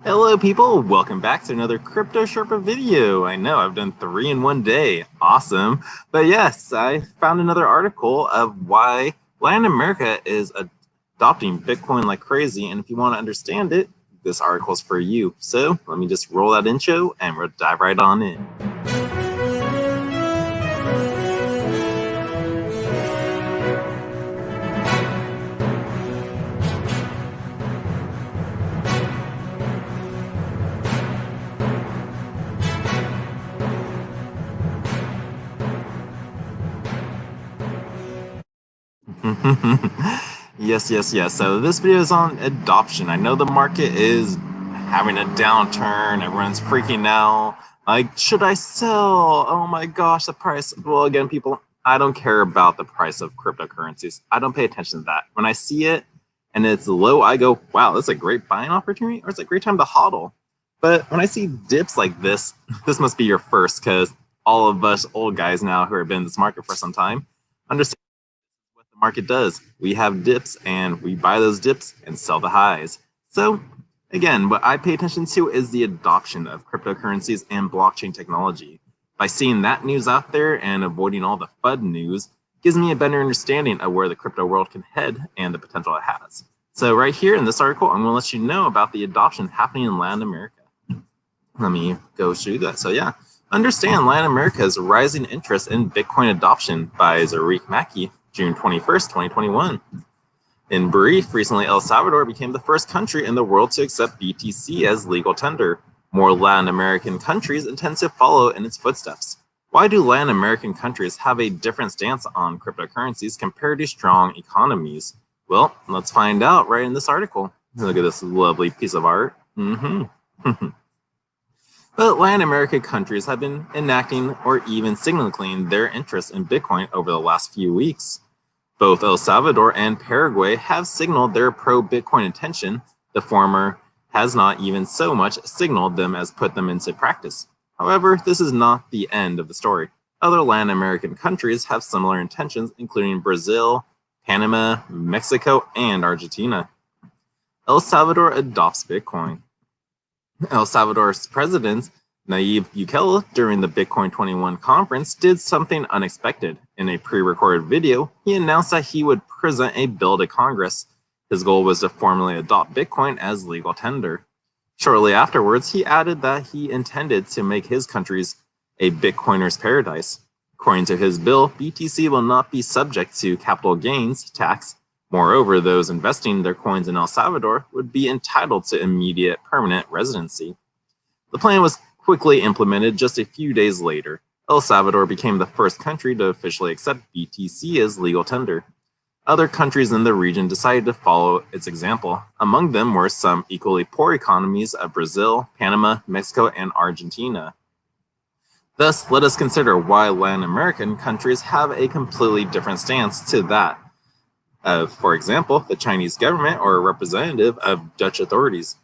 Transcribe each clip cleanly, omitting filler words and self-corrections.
Hello people, welcome back to another Crypto Sherpa video. I know I've done 3 in one day, awesome. But yes, I found another article of why Latin America is adopting Bitcoin like crazy. And if you want to understand it, this article is for you. So let me just roll that intro and we'll dive right on in. Yes. So this video is on adoption. I know the market is having a downturn. Everyone's freaking out. Like, should I sell? Oh my gosh, the price. Well, again, people, I don't care about the price of cryptocurrencies. I don't pay attention to that. When I see it and it's low, I go, wow, that's a great buying opportunity, or it's a great time to hodl. But when I see dips like this, this must be your first, because all of us old guys now who have been in this market for some time understand what the market does. We have dips and we buy those dips and sell the highs. So again, what I pay attention to is the adoption of cryptocurrencies and blockchain technology. By seeing that news out there and avoiding all the FUD news gives me a better understanding of where the crypto world can head and the potential it has. So right here in this article, I'm going to let you know about the adoption happening in Latin America. Let me go show you that. So yeah, understand Latin America's rising interest in Bitcoin adoption by Zarek Mackey, June 21st, 2021. In brief, recently El Salvador became the first country in the world to accept BTC as legal tender. More Latin American countries intend to follow in its footsteps. Why do Latin American countries have a different stance on cryptocurrencies compared to strong economies? Well, let's find out right in this article. Look at this lovely piece of art. But Latin American countries have been enacting or even signaling their interest in Bitcoin over the last few weeks. Both El Salvador and Paraguay have signaled their pro-Bitcoin intention. The former has not even so much signaled them as put them into practice. However, this is not the end of the story. Other Latin American countries have similar intentions, including Brazil, Panama, Mexico, and Argentina. El Salvador adopts Bitcoin. El Salvador's president, Nayib Bukele, during the Bitcoin 21 conference, did something unexpected. In a pre-recorded video, he announced that he would present a bill to Congress. His goal was to formally adopt Bitcoin as legal tender. Shortly afterwards, he added that he intended to make his countries a Bitcoiner's paradise. According to his bill, BTC will not be subject to capital gains tax. Moreover, those investing their coins in El Salvador would be entitled to immediate permanent residency. The plan was quickly implemented just a few days later. El Salvador became the first country to officially accept BTC as legal tender. Other countries in the region decided to follow its example. Among them were some equally poor economies of Brazil, Panama, Mexico, and Argentina. Thus, let us consider why Latin American countries have a completely different stance to that of, for example, the Chinese government or a representative of Dutch authorities.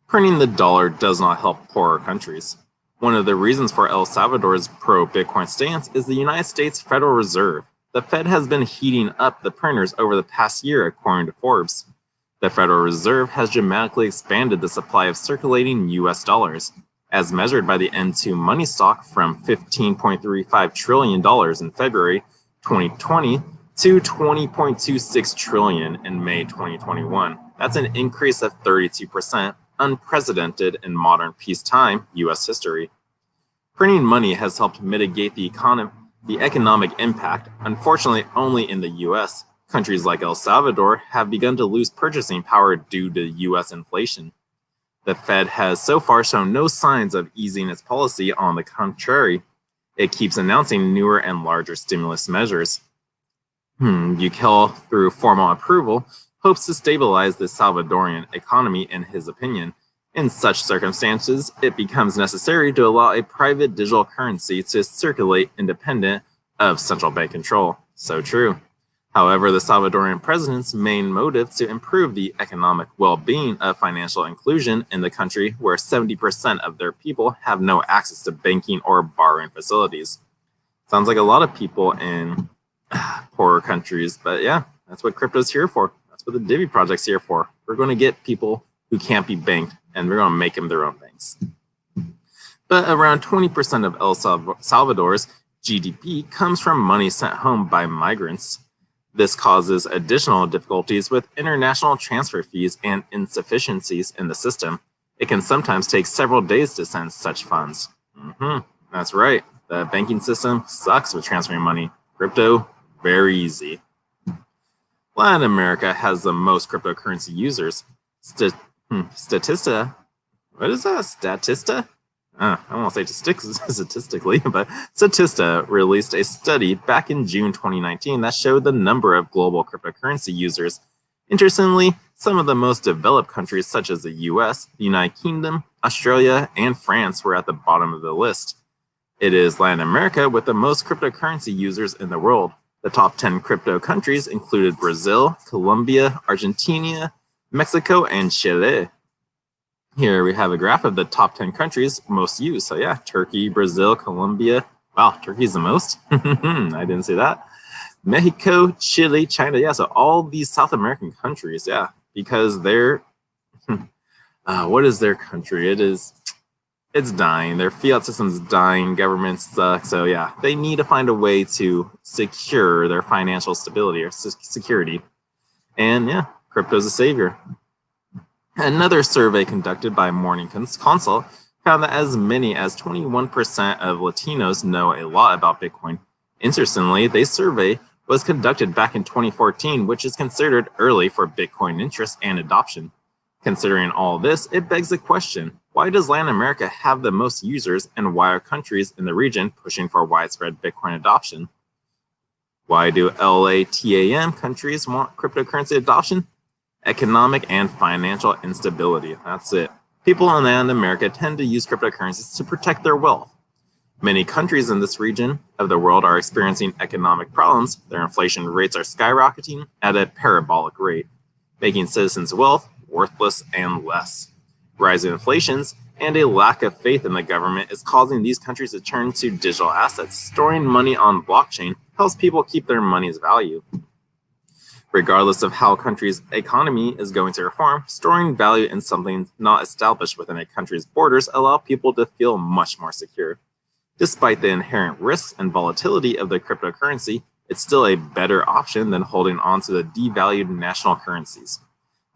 Printing the dollar does not help poorer countries. One of the reasons for El Salvador's pro-Bitcoin stance is the United States Federal Reserve. The Fed has been heating up the printers over the past year, according to Forbes. The Federal Reserve has dramatically expanded the supply of circulating US dollars, as measured by the M2 money stock from $15.35 trillion in February 2020 to $20.26 trillion in May 2021. That's an increase of 32%, unprecedented in modern peacetime US history. Printing money has helped mitigate the economic impact, unfortunately only in the US. Countries like El Salvador have begun to lose purchasing power due to US inflation. The Fed has so far shown no signs of easing its policy. On the contrary, it keeps announcing newer and larger stimulus measures. Bukele, through formal approval, hopes to stabilize the Salvadorian economy, in his opinion. In such circumstances, it becomes necessary to allow a private digital currency to circulate independent of central bank control. So true. However, the Salvadorian president's main motive to improve the economic well-being of financial inclusion in the country, where 70% of their people have no access to banking or borrowing facilities. Sounds like a lot of people in poorer countries, but yeah, that's what crypto's here for. That's what the Divi project's here for. We're going to get people who can't be banked, and we're going to make them their own banks. But around 20% of El Salvador's GDP comes from money sent home by migrants. This causes additional difficulties with international transfer fees and insufficiencies in the system. It can sometimes take several days to send such funds. That's right. The banking system sucks with transferring money. Crypto, very easy. Latin America has the most cryptocurrency users. Statista? What is that? Statista? I don't want to say statistically, but Statista released a study back in June 2019 that showed the number of global cryptocurrency users. Interestingly, some of the most developed countries such as the US, the United Kingdom, Australia, and France were at the bottom of the list. It is Latin America with the most cryptocurrency users in the world. The top 10 crypto countries included Brazil, Colombia, Argentina, Mexico, and Chile. Here we have a graph of the top 10 countries most used. So yeah, Turkey, Brazil, Colombia. Wow, Turkey's the most. I didn't see that. Mexico, Chile, China. Yeah, so all these South American countries. Yeah, because they're, what is their country? It's dying. Their fiat system's dying. Governments suck. So yeah, they need to find a way to secure their financial stability or security. And yeah, crypto's a savior. Another survey conducted by Morning Consult found that as many as 21% of Latinos know a lot about Bitcoin. Interestingly, the survey was conducted back in 2014, which is considered early for Bitcoin interest and adoption. Considering all this, it begs the question, why does Latin America have the most users, and why are countries in the region pushing for widespread Bitcoin adoption? Why do LATAM countries want cryptocurrency adoption? Economic and financial instability. That's it. People in Latin America tend to use cryptocurrencies to protect their wealth. Many countries in this region of the world are experiencing economic problems. Their inflation rates are skyrocketing at a parabolic rate, making citizens' wealth worthless and less. Rising inflations and a lack of faith in the government is causing these countries to turn to digital assets. Storing money on blockchain helps people keep their money's value. Regardless of how a country's economy is going to reform, storing value in something not established within a country's borders allow people to feel much more secure. Despite the inherent risks and volatility of the cryptocurrency, it's still a better option than holding on to the devalued national currencies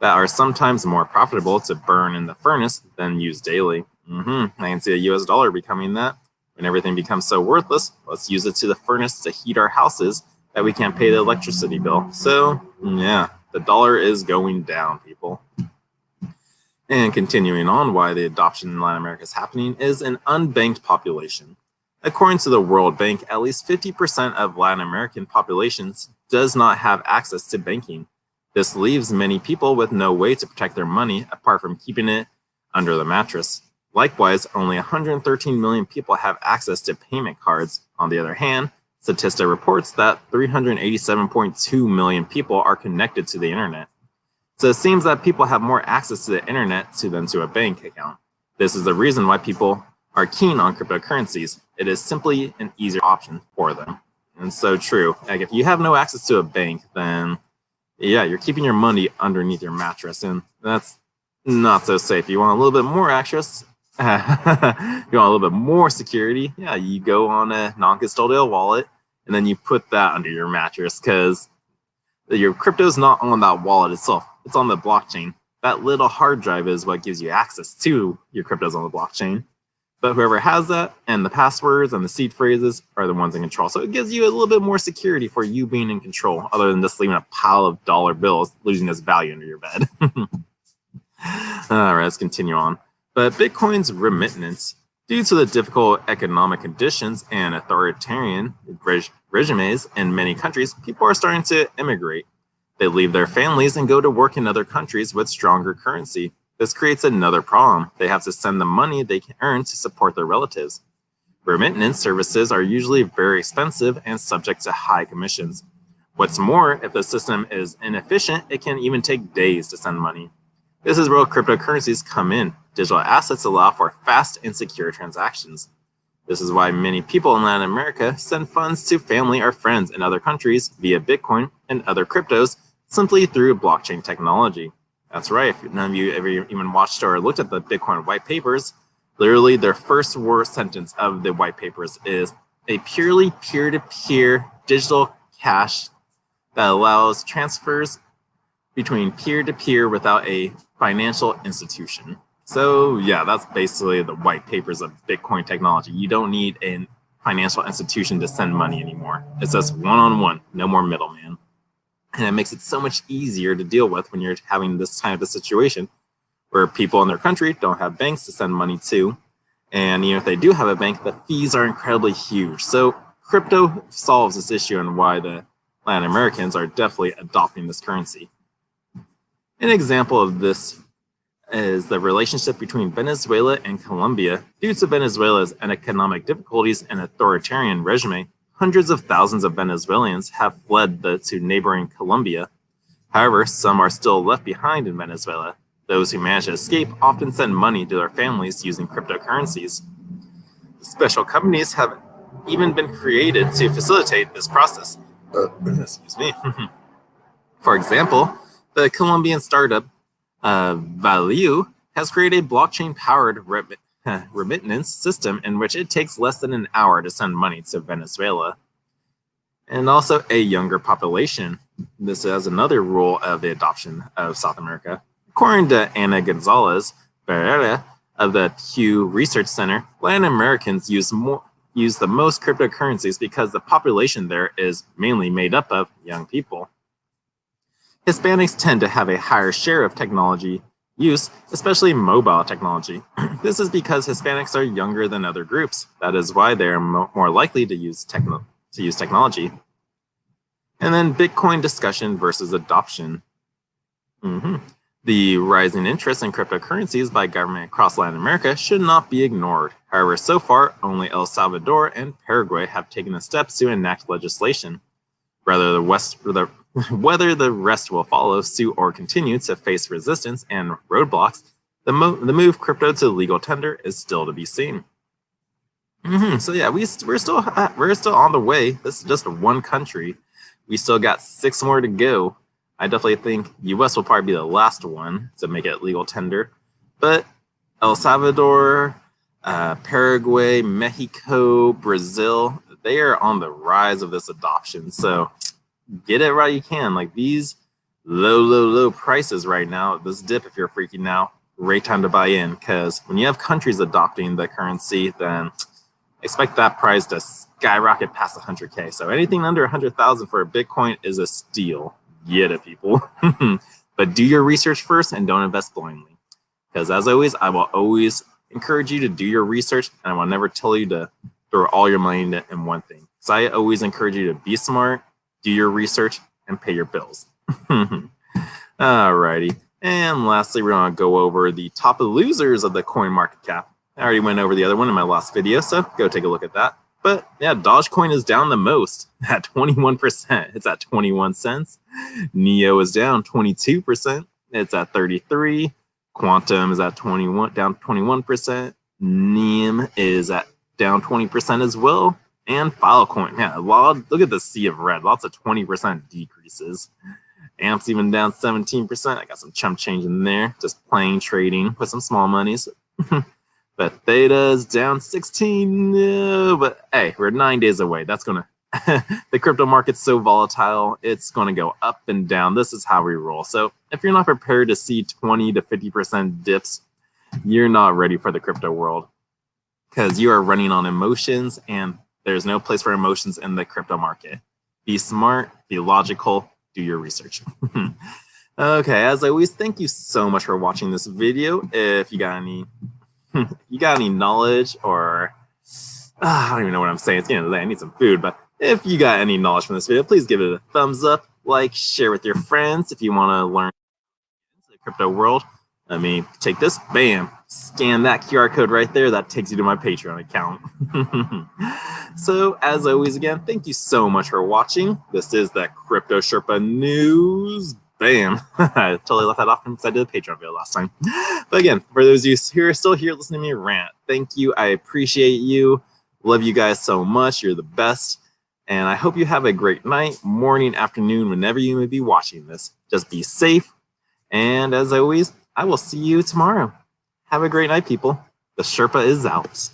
that are sometimes more profitable to burn in the furnace than use daily. I can see the US dollar becoming that. When everything becomes so worthless, let's use it to the furnace to heat our houses that we can't pay the electricity bill. So yeah, the dollar is going down, people. And continuing on, why the adoption in Latin America is happening is an unbanked population. According to the World Bank, at least 50% of Latin American populations does not have access to banking. This leaves many people with no way to protect their money apart from keeping it under the mattress. Likewise, only 113 million people have access to payment cards. On the other hand, Statista reports that 387.2 million people are connected to the internet. So it seems that people have more access to the internet than to a bank account. This is the reason why people are keen on cryptocurrencies. It is simply an easier option for them. And so true. Like if you have no access to a bank, then yeah, you're keeping your money underneath your mattress, and that's not so safe. You want a little bit more access, you want a little bit more security, yeah, you go on a non-custodial wallet, and then you put that under your mattress, because your crypto's not on that wallet itself. It's on the blockchain. That little hard drive is what gives you access to your cryptos on the blockchain. But whoever has that, and the passwords and the seed phrases are the ones in control. So it gives you a little bit more security for you being in control, other than just leaving a pile of dollar bills losing its value under your bed. All right, let's continue on. But Bitcoin's remittance, due to the difficult economic conditions and authoritarian regimes in many countries, people are starting to immigrate. They leave their families and go to work in other countries with stronger currency. This creates another problem. They have to send the money they can earn to support their relatives. Remittance services are usually very expensive and subject to high commissions. What's more, if the system is inefficient, it can even take days to send money. This is where cryptocurrencies come in. Digital assets allow for fast and secure transactions. This is why many people in Latin America send funds to family or friends in other countries via Bitcoin and other cryptos simply through blockchain technology. That's right. If none of you ever even watched or looked at the Bitcoin white papers, literally their first word sentence of the white papers is a purely peer-to-peer digital cash that allows transfers between peer-to-peer without a financial institution. So yeah, that's basically the white papers of Bitcoin technology. You don't need a financial institution to send money anymore. It's just one-on-one, no more middleman. And it makes it so much easier to deal with when you're having this type of situation where people in their country don't have banks to send money to. And even if they do have a bank, the fees are incredibly huge. So crypto solves this issue and why the Latin Americans are definitely adopting this currency. An example of this is the relationship between Venezuela and Colombia. Due to Venezuela's economic difficulties and authoritarian regime, hundreds of thousands of Venezuelans have fled to neighboring Colombia. However, some are still left behind in Venezuela. Those who manage to escape often send money to their families using cryptocurrencies. Special companies have even been created to facilitate this process. Excuse me. For example, the Colombian startup Value has created a blockchain-powered remittance system in which it takes less than an hour to send money to Venezuela. And also a younger population. This is another rule of the adoption of South America. According to Ana Gonzalez Barrera of the Pew Research Center, Latin Americans use the most cryptocurrencies because the population there is mainly made up of young people. Hispanics tend to have a higher share of technology use, especially mobile technology. This is because Hispanics are younger than other groups. That is why they are more likely to use technology. And then Bitcoin discussion versus adoption. The rising interest in cryptocurrencies by government across Latin America should not be ignored. However, so far, only El Salvador and Paraguay have taken the steps to enact legislation. Whether the rest will follow suit or continue to face resistance and roadblocks, the move crypto to legal tender is still to be seen. So yeah, we're still on the way. This is just one country. We still got 6 more to go. I definitely think U.S. will probably be the last one to make it legal tender, but El Salvador, Paraguay, Mexico, Brazil, they are on the rise of this adoption. So get it right you can. Like these low prices right now, this dip, if you're freaking out, great time to buy in, because when you have countries adopting the currency, then expect that price to skyrocket past 100K. So anything under 100,000 for a Bitcoin is a steal. Get it, people. But do your research first and don't invest blindly. Because as always, I will always encourage you to do your research, and I will never tell you to throw all your money in one thing. So I always encourage you to be smart, do your research, and pay your bills. Alrighty. And lastly, we're going to go over the top losers of the coin market cap. I already went over the other one in my last video, so go take a look at that. But yeah, Dogecoin is down the most at 21%. It's at 21 cents. Neo is down 22%. It's at 33. Quantum is at 21, down 21%. NEM is at down 20% as well. And Filecoin, yeah, look at the sea of red. Lots of 20% decreases. Amp's even down 17%. I got some chump change in there, just playing trading with some small monies. But Theta is down 16. No, but hey, we're 9 days away. That's gonna the crypto market's so volatile, it's gonna go up and down. This is how we roll. So if you're not prepared to see 20 to 50% dips, you're not ready for the crypto world, because you are running on emotions, and there's no place for emotions in the crypto market. Be smart, be logical, do your research. Okay, as always, thank you so much for watching this video. If you got any knowledge, or I don't even know what I'm saying. It's the end of the day. I need some food. But if you got any knowledge from this video, please give it a thumbs up, like, share with your friends. If you want to learn the crypto world, let me take this, bam, scan that QR code right there. That takes you to my Patreon account. So as always, again, thank you so much for watching. This is the Crypto Sherpa News. Bam. I totally left that off because I did a Patreon video last time. But again, for those of you who are still here listening to me rant, thank you. I appreciate you. Love you guys so much. You're the best. And I hope you have a great night, morning, afternoon, whenever you may be watching this. Just be safe And as always, I will see you tomorrow. Have a great night, people. The Sherpa is out.